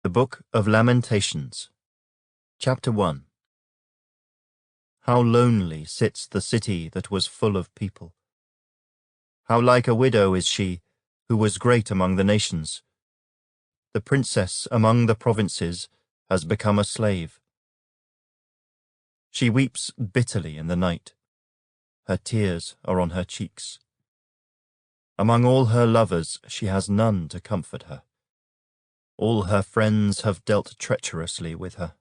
The Book of Lamentations, Chapter 1. How lonely sits the city that was full of people! How like a widow is she, who was great among the nations! The princess among the provinces has become a slave. She weeps bitterly in the night. Her tears are on her cheeks. Among all her lovers she has none to comfort her. All her friends have dealt treacherously with her.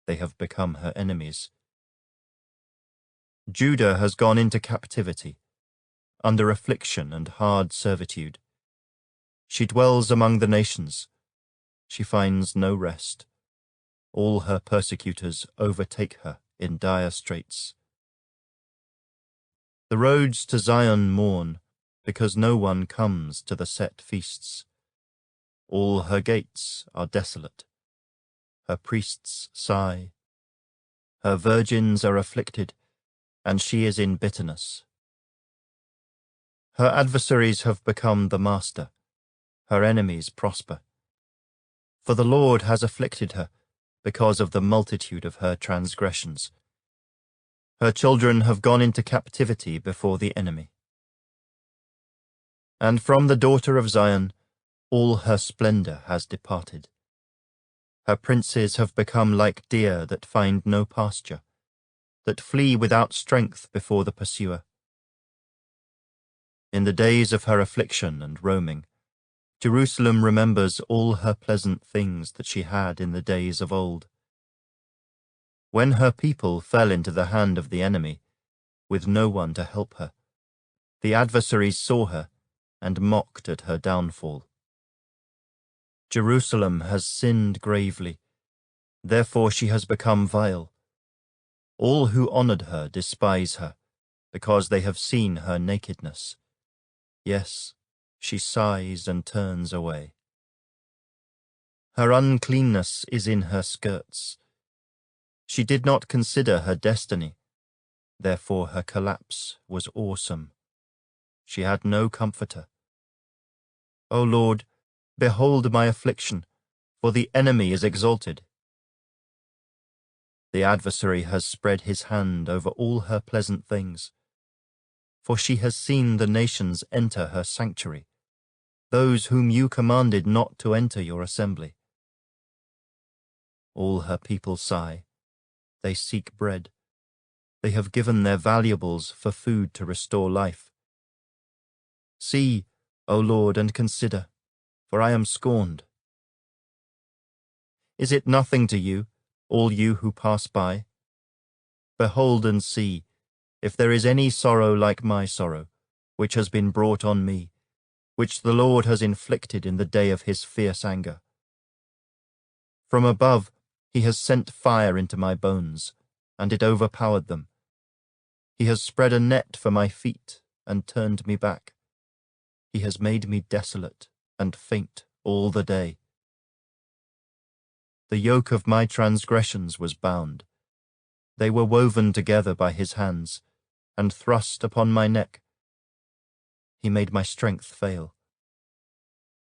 They have become her enemies. Judah has gone into captivity, under affliction and hard servitude. She dwells among the nations. She finds no rest. All her persecutors overtake her in dire straits. The roads to Zion mourn, because no one comes to the set feasts. All her gates are desolate. Her priests sigh. Her virgins are afflicted, and she is in bitterness. Her adversaries have become the master. Her enemies prosper. For the Lord has afflicted her because of the multitude of her transgressions. Her children have gone into captivity before the enemy. And from the daughter of Zion all her splendor has departed. Her princes have become like deer that find no pasture, that flee without strength before the pursuer. In the days of her affliction and roaming, Jerusalem remembers all her pleasant things that she had in the days of old. When her people fell into the hand of the enemy, with no one to help her, the adversaries saw her and mocked at her downfall. Jerusalem has sinned gravely, therefore she has become vile. All who honored her despise her, because they have seen her nakedness. Yes, she sighs and turns away. Her uncleanness is in her skirts. She did not consider her destiny, therefore her collapse was awesome. She had no comforter. O Lord, behold my affliction, for the enemy is exalted. The adversary has spread his hand over all her pleasant things, for she has seen the nations enter her sanctuary, those whom you commanded not to enter your assembly. All her people sigh. They seek bread. They have given their valuables for food to restore life. See, O Lord, and consider, for I am scorned. Is it nothing to you, all you who pass by? Behold and see, if there is any sorrow like my sorrow, which has been brought on me, which the Lord has inflicted in the day of his fierce anger. From above he has sent fire into my bones, and it overpowered them. He has spread a net for my feet and turned me back. He has made me desolate and faint all the day. The yoke of my transgressions was bound. They were woven together by his hands, and thrust upon my neck. He made my strength fail.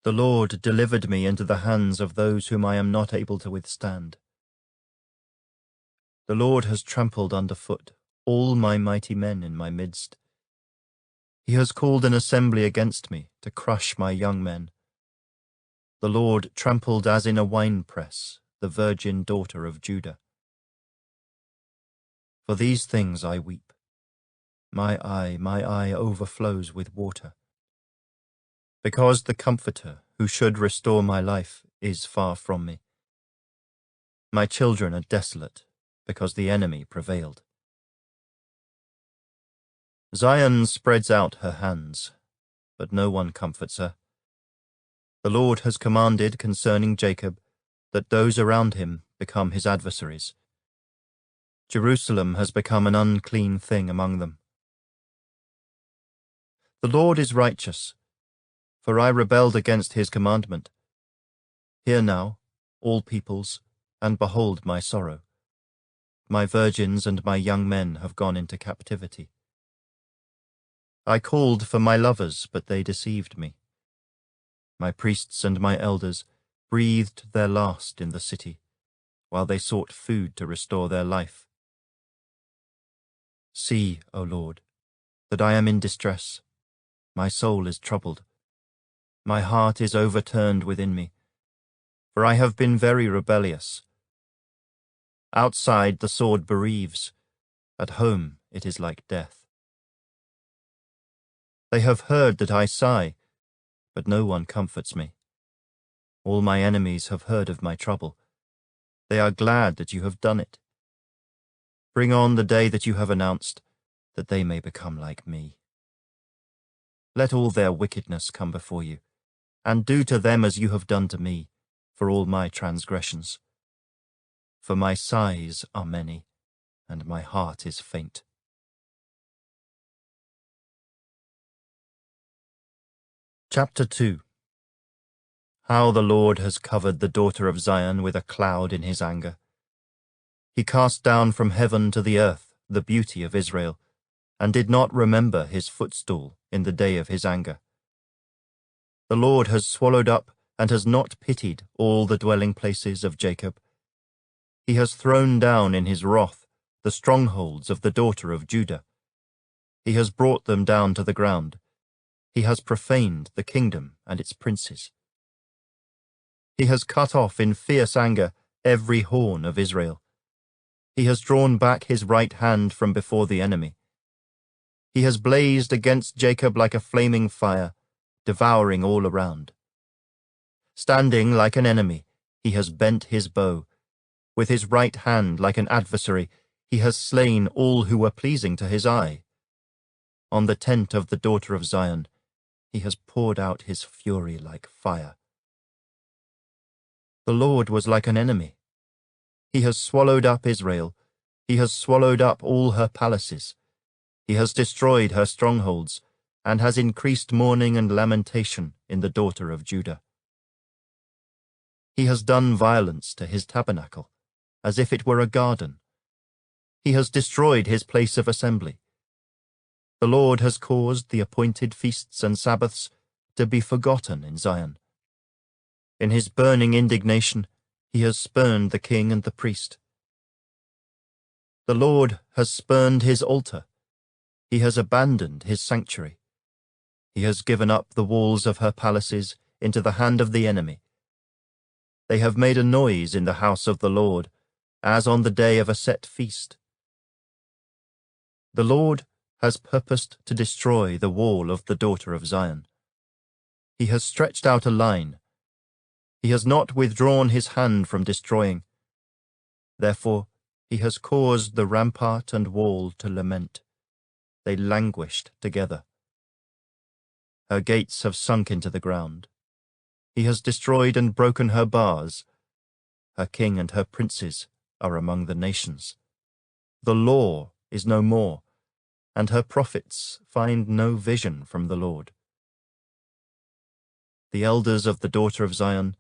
The Lord delivered me into the hands of those whom I am not able to withstand. The Lord has trampled underfoot all my mighty men in my midst. He has called an assembly against me to crush my young men. The Lord trampled as in a winepress the virgin daughter of Judah. For these things I weep. My eye overflows with water. Because the Comforter, who should restore my life, is far from me. My children are desolate, because the enemy prevailed. Zion spreads out her hands, but no one comforts her. The Lord has commanded concerning Jacob that those around him become his adversaries. Jerusalem has become an unclean thing among them. The Lord is righteous, for I rebelled against his commandment. Hear now, all peoples, and behold my sorrow. My virgins and my young men have gone into captivity. I called for my lovers, but they deceived me. My priests and my elders, breathed their last in the city, while they sought food to restore their life. See, O Lord, that I am in distress. My soul is troubled. My heart is overturned within me, for I have been very rebellious. Outside the sword bereaves, at home it is like death. They have heard that I sigh, but no one comforts me. All my enemies have heard of my trouble. They are glad that you have done it. Bring on the day that you have announced, that they may become like me. Let all their wickedness come before you, and do to them as you have done to me, for all my transgressions. For my sighs are many, and my heart is faint. Chapter 2. How the Lord has covered the daughter of Zion with a cloud in his anger. He cast down from heaven to the earth the beauty of Israel, and did not remember his footstool in the day of his anger. The Lord has swallowed up and has not pitied all the dwelling places of Jacob. He has thrown down in his wrath the strongholds of the daughter of Judah. He has brought them down to the ground. He has profaned the kingdom and its princes. He has cut off in fierce anger every horn of Israel. He has drawn back his right hand from before the enemy. He has blazed against Jacob like a flaming fire, devouring all around. Standing like an enemy, he has bent his bow. With his right hand like an adversary, he has slain all who were pleasing to his eye. On the tent of the daughter of Zion, he has poured out his fury like fire. The Lord was like an enemy. He has swallowed up Israel. He has swallowed up all her palaces. He has destroyed her strongholds, and has increased mourning and lamentation in the daughter of Judah. He has done violence to his tabernacle, as if it were a garden. He has destroyed his place of assembly. The Lord has caused the appointed feasts and Sabbaths to be forgotten in Zion. In his burning indignation, he has spurned the king and the priest. The Lord has spurned his altar. He has abandoned his sanctuary. He has given up the walls of her palaces into the hand of the enemy. They have made a noise in the house of the Lord, as on the day of a set feast. The Lord has purposed to destroy the wall of the daughter of Zion. He has stretched out a line. He has not withdrawn his hand from destroying. Therefore, he has caused the rampart and wall to lament. They languished together. Her gates have sunk into the ground. He has destroyed and broken her bars. Her king and her princes are among the nations. The law is no more, and her prophets find no vision from the Lord. The elders of the daughter of Zion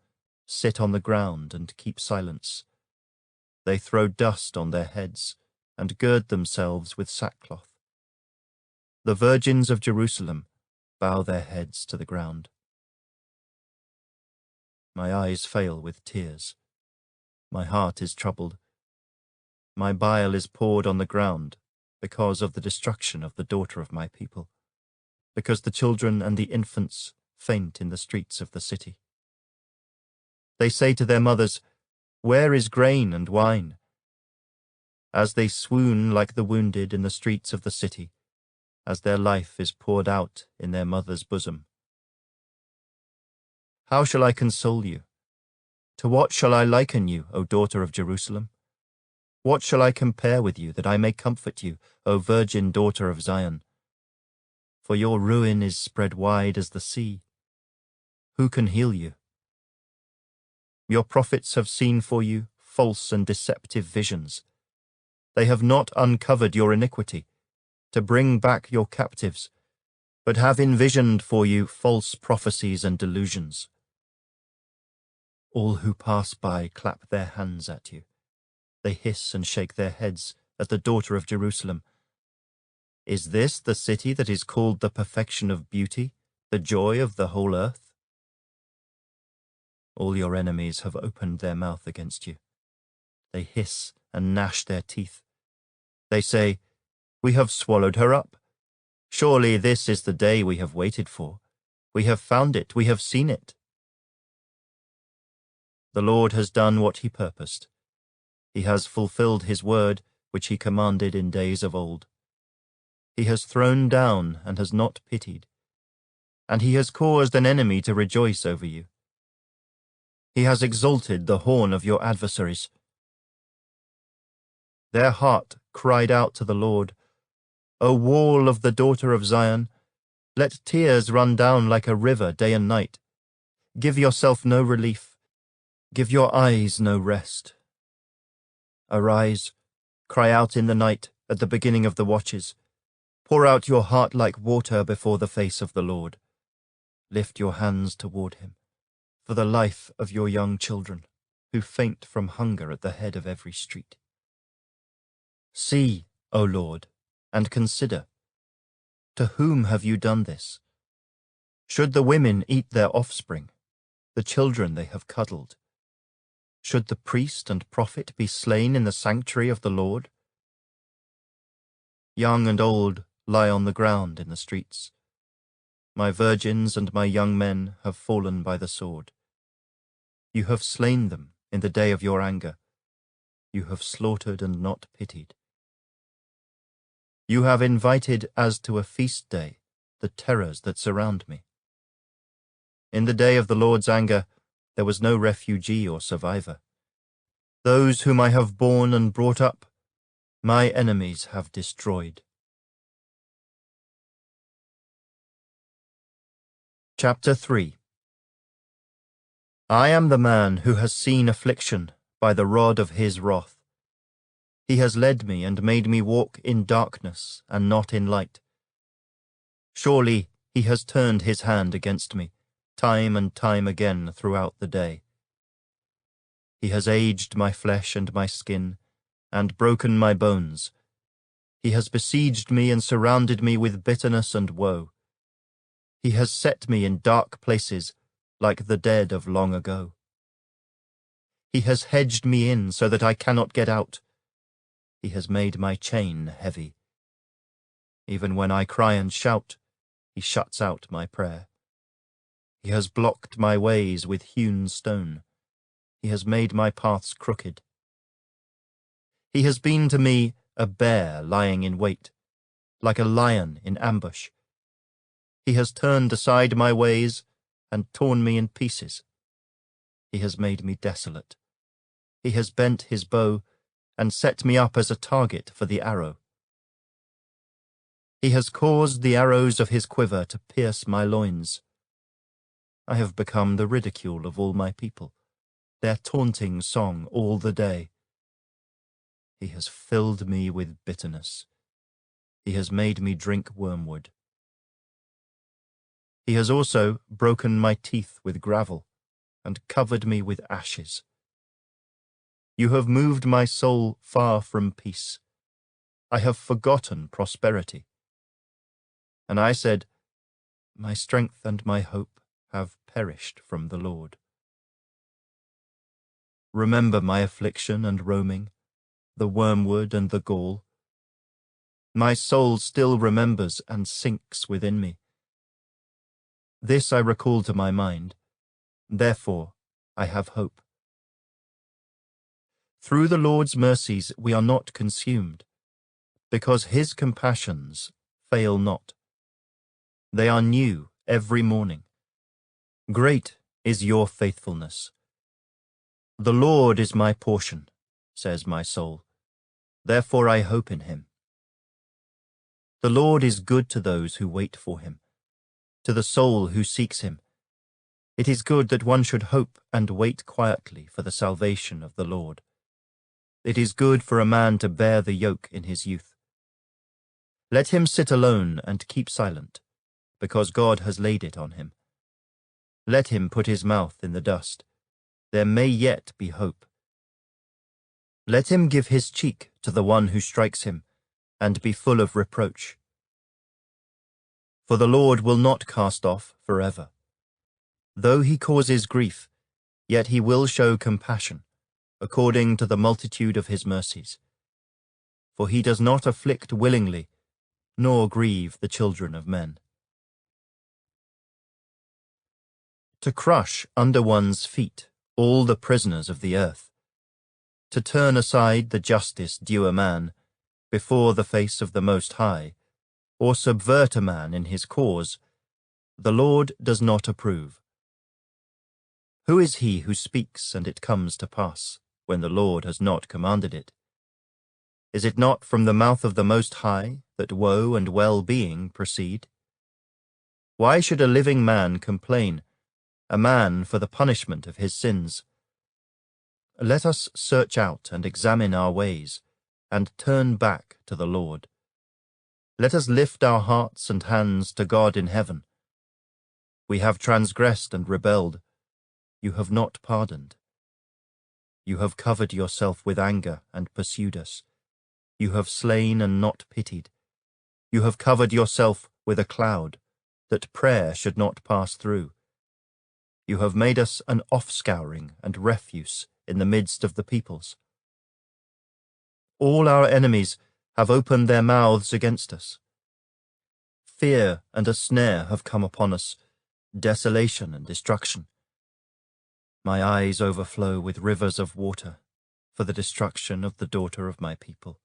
sit on the ground and keep silence. They throw dust on their heads and gird themselves with sackcloth. The virgins of Jerusalem bow their heads to the ground. My eyes fail with tears. My heart is troubled. My bile is poured on the ground because of the destruction of the daughter of my people, because the children and the infants faint in the streets of the city. They say to their mothers, "Where is grain and wine?" As they swoon like the wounded in the streets of the city, as their life is poured out in their mother's bosom. How shall I console you? To what shall I liken you, O daughter of Jerusalem? What shall I compare with you, that I may comfort you, O virgin daughter of Zion? For your ruin is spread wide as the sea. Who can heal you? Your prophets have seen for you false and deceptive visions. They have not uncovered your iniquity, to bring back your captives, but have envisioned for you false prophecies and delusions. All who pass by clap their hands at you. They hiss and shake their heads at the daughter of Jerusalem. Is this the city that is called the perfection of beauty, the joy of the whole earth? All your enemies have opened their mouth against you. They hiss and gnash their teeth. They say, "We have swallowed her up. Surely this is the day we have waited for. We have found it, we have seen it." The Lord has done what he purposed. He has fulfilled his word, which he commanded in days of old. He has thrown down and has not pitied, and he has caused an enemy to rejoice over you. He has exalted the horn of your adversaries. Their heart cried out to the Lord, "O wall of the daughter of Zion, let tears run down like a river day and night. Give yourself no relief. Give your eyes no rest. Arise, cry out in the night at the beginning of the watches. Pour out your heart like water before the face of the Lord. Lift your hands toward him, for the life of your young children, who faint from hunger at the head of every street. See, O Lord, and consider, to whom have you done this? Should the women eat their offspring, the children they have cuddled? Should the priest and prophet be slain in the sanctuary of the Lord? Young and old lie on the ground in the streets. My virgins and my young men have fallen by the sword. You have slain them in the day of your anger. You have slaughtered and not pitied. You have invited as to a feast day the terrors that surround me. In the day of the Lord's anger, there was no refugee or survivor. Those whom I have borne and brought up, my enemies have destroyed. Chapter 3. I am the man who has seen affliction by the rod of his wrath. He has led me and made me walk in darkness and not in light. Surely he has turned his hand against me, time and time again throughout the day. He has aged my flesh and my skin, and broken my bones. He has besieged me and surrounded me with bitterness and woe. He has set me in dark places, like the dead of long ago. He has hedged me in so that I cannot get out. He has made my chain heavy. Even when I cry and shout, he shuts out my prayer. He has blocked my ways with hewn stone. He has made my paths crooked. He has been to me a bear lying in wait, like a lion in ambush. He has turned aside my ways and torn me in pieces. He has made me desolate. He has bent his bow and set me up as a target for the arrow. He has caused the arrows of his quiver to pierce my loins. I have become the ridicule of all my people, their taunting song all the day. He has filled me with bitterness. He has made me drink wormwood. He has also broken my teeth with gravel and covered me with ashes. You have moved my soul far from peace. I have forgotten prosperity. And I said, my strength and my hope have perished from the Lord. Remember my affliction and roaming, the wormwood and the gall. My soul still remembers and sinks within me. This I recall to my mind, therefore I have hope. Through the Lord's mercies we are not consumed, because his compassions fail not. They are new every morning. Great is your faithfulness. The Lord is my portion, says my soul. Therefore I hope in him. The Lord is good to those who wait for him, to the soul who seeks him. It is good that one should hope and wait quietly for the salvation of the Lord. It is good for a man to bear the yoke in his youth. Let him sit alone and keep silent, because God has laid it on him. Let him put his mouth in the dust. There may yet be hope. Let him give his cheek to the one who strikes him, and be full of reproach. For the Lord will not cast off forever. Though he causes grief, Yet he will show compassion, according to the multitude of his mercies. For he does not afflict willingly, nor grieve the children of men. To crush under one's feet all the prisoners of the earth, to turn aside the justice due a man before the face of the Most High, or subvert a man in his cause, the Lord does not approve. Who is he who speaks and it comes to pass, when the Lord has not commanded it? Is it not from the mouth of the Most High that woe and well-being proceed? Why should a living man complain, a man for the punishment of his sins? Let us search out and examine our ways, and turn back to the Lord. Let us lift our hearts and hands to God in heaven. We have transgressed and rebelled. You have not pardoned. You have covered yourself with anger and pursued us. You have slain and not pitied. You have covered yourself with a cloud, that prayer should not pass through. You have made us an offscouring and refuse in the midst of the peoples. All our enemies have opened their mouths against us. Fear and a snare have come upon us, desolation and destruction. My eyes overflow with rivers of water for the destruction of the daughter of my people.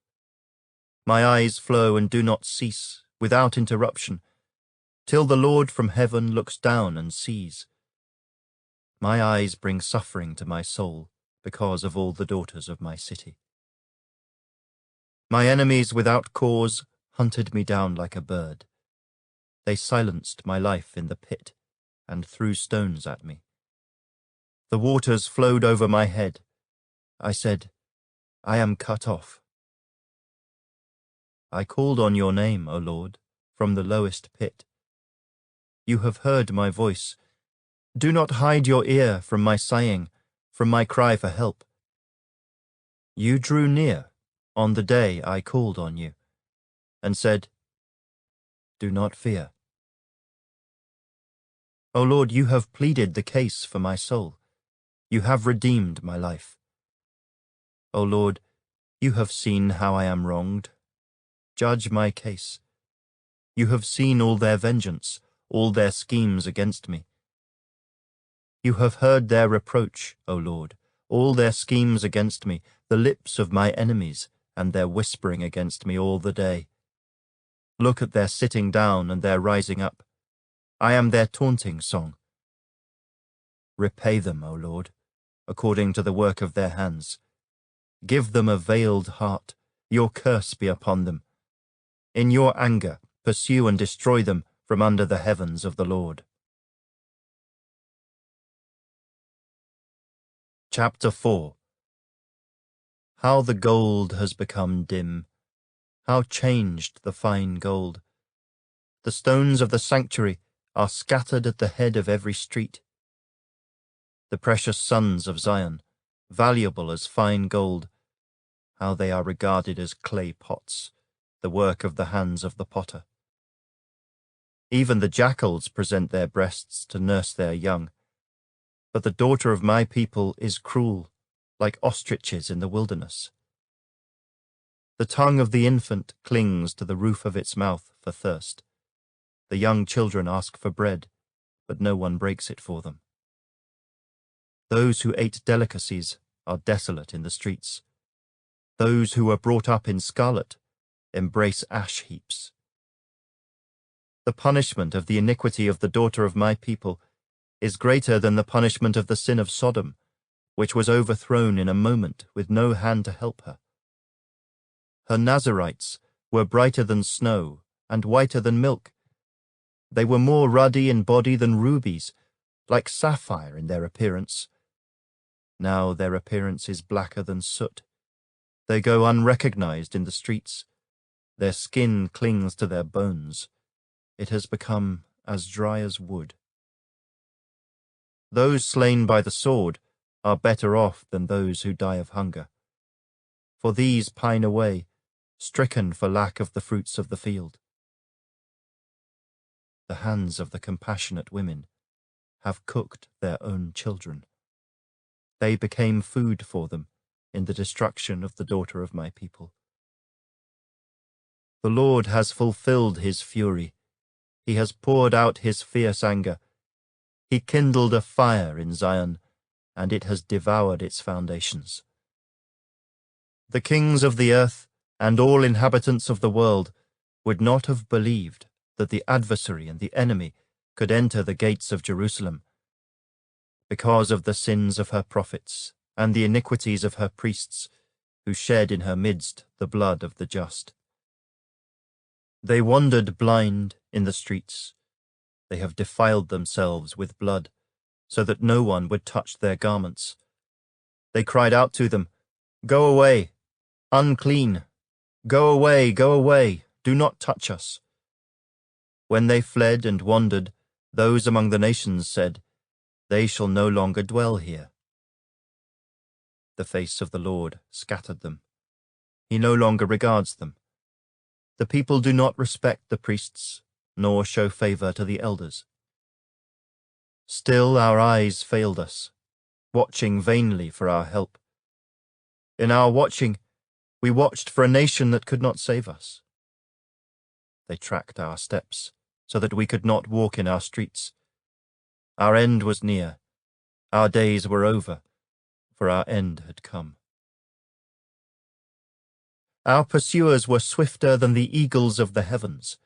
My eyes flow and do not cease, without interruption, till the Lord from heaven looks down and sees. My eyes bring suffering to my soul because of all the daughters of my city. My enemies without cause hunted me down like a bird. They silenced my life in the pit and threw stones at me. The waters flowed over my head. I said, I am cut off. I called on your name, O Lord, from the lowest pit. You have heard my voice. Do not hide your ear from my sighing, from my cry for help. You drew near on the day I called on you, and said, do not fear. O Lord, you have pleaded the case for my soul. You have redeemed my life. O Lord, you have seen how I am wronged. Judge my case. You have seen all their vengeance, all their schemes against me. You have heard their reproach, O Lord, all their schemes against me, the lips of my enemies, and their whispering against me all the day. Look at their sitting down and their rising up. I am their taunting song. Repay them, O Lord, according to the work of their hands. Give them a veiled heart. Your curse be upon them. In your anger, pursue and destroy them from under the heavens of the Lord. Chapter 4. How the gold has become dim, how changed the fine gold. The stones of the sanctuary are scattered at the head of every street. The precious sons of Zion, valuable as fine gold, how they are regarded as clay pots, the work of the hands of the potter. Even the jackals present their breasts to nurse their young, but the daughter of my people is cruel, like ostriches in the wilderness. The tongue of the infant clings to the roof of its mouth for thirst. The young children ask for bread, but no one breaks it for them. Those who ate delicacies are desolate in the streets. Those who were brought up in scarlet embrace ash heaps. The punishment of the iniquity of the daughter of my people is greater than the punishment of the sin of Sodom, which was overthrown in a moment with no hand to help her. Her Nazarites were brighter than snow and whiter than milk. They were more ruddy in body than rubies, like sapphire in their appearance. Now their appearance is blacker than soot. They go unrecognized in the streets. Their skin clings to their bones. It has become as dry as wood. Those slain by the sword are better off than those who die of hunger. For these pine away, stricken for lack of the fruits of the field. The hands of the compassionate women have cooked their own children. They became food for them in the destruction of the daughter of my people. The Lord has fulfilled his fury. He has poured out his fierce anger. He kindled a fire in Zion, and it has devoured its foundations. The kings of the earth and all inhabitants of the world would not have believed that the adversary and the enemy could enter the gates of Jerusalem, because of the sins of her prophets and the iniquities of her priests, who shed in her midst the blood of the just. They wandered blind in the streets. They have defiled themselves with blood, so that no one would touch their garments. They cried out to them, "Go away, unclean! Go away, do not touch us." When they fled and wandered, those among the nations said, "They shall no longer dwell here." The face of the Lord scattered them. He no longer regards them. The people do not respect the priests, nor show favor to the elders. Still our eyes failed us, watching vainly for our help. In our watching, we watched for a nation that could not save us. They tracked our steps, so that we could not walk in our streets. Our end was near. Our days were over, for our end had come. Our pursuers were swifter than the eagles of the heavens.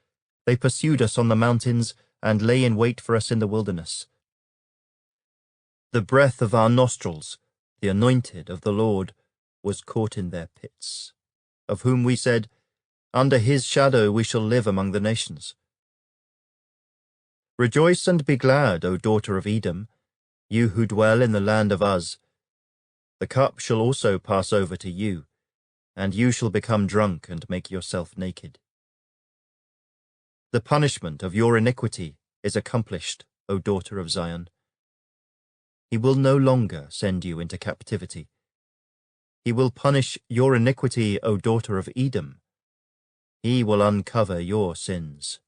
They pursued us on the mountains and lay in wait for us in the wilderness. The breath of our nostrils, the anointed of the Lord, was caught in their pits, of whom we said, "Under his shadow we shall live among the nations." Rejoice and be glad, O daughter of Edom, you who dwell in the land of Uz. The cup shall also pass over to you, and you shall become drunk and make yourself naked. The punishment of your iniquity is accomplished, O daughter of Zion. He will no longer send you into captivity. He will punish your iniquity, O daughter of Edom. He will uncover your sins.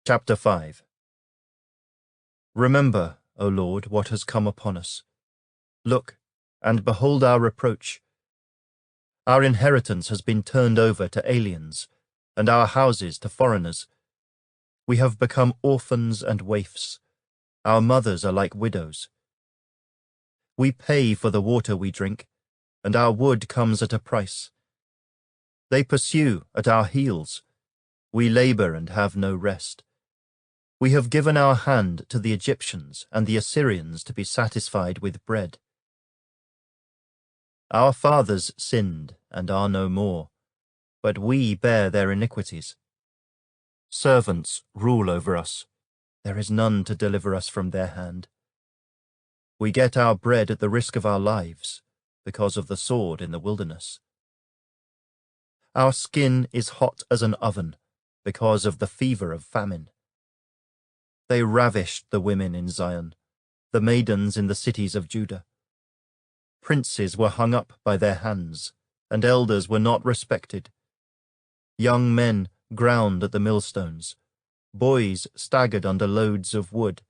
Chapter 5. Remember, O Lord, what has come upon us. Look, and behold our reproach. Our inheritance has been turned over to aliens, and our houses to foreigners. We have become orphans and waifs. Our mothers are like widows. We pay for the water we drink, and our wood comes at a price. They pursue at our heels. We labor and have no rest. We have given our hand to the Egyptians and the Assyrians to be satisfied with bread. Our fathers sinned and are no more, but we bear their iniquities. Servants rule over us. There is none to deliver us from their hand. We get our bread at the risk of our lives, because of the sword in the wilderness. Our skin is hot as an oven, because of the fever of famine. They ravished the women in Zion, the maidens in the cities of Judah. Princes were hung up by their hands, and elders were not respected. Young men ground at the millstones. Boys staggered under loads of wood.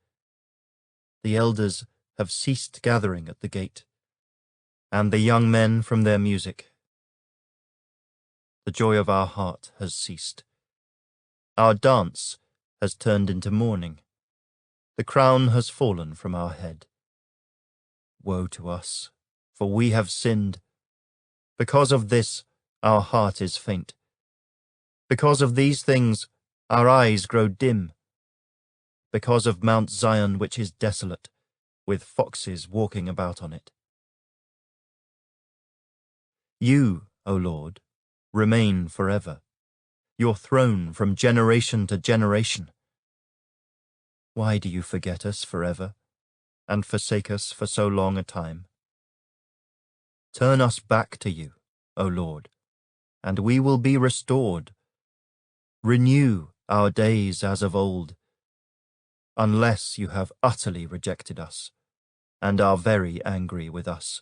The elders have ceased gathering at the gate, and the young men from their music. The joy of our heart has ceased. Our dance has turned into mourning. The crown has fallen from our head. Woe to us, for we have sinned. Because of this, our heart is faint. Because of these things, our eyes grow dim. Because of Mount Zion, which is desolate, with foxes walking about on it. You, O Lord, remain forever, your throne from generation to generation. Why do you forget us forever, and forsake us for so long a time? Turn us back to you, O Lord, and we will be restored. Renew our days as of old, unless you have utterly rejected us, and are very angry with us.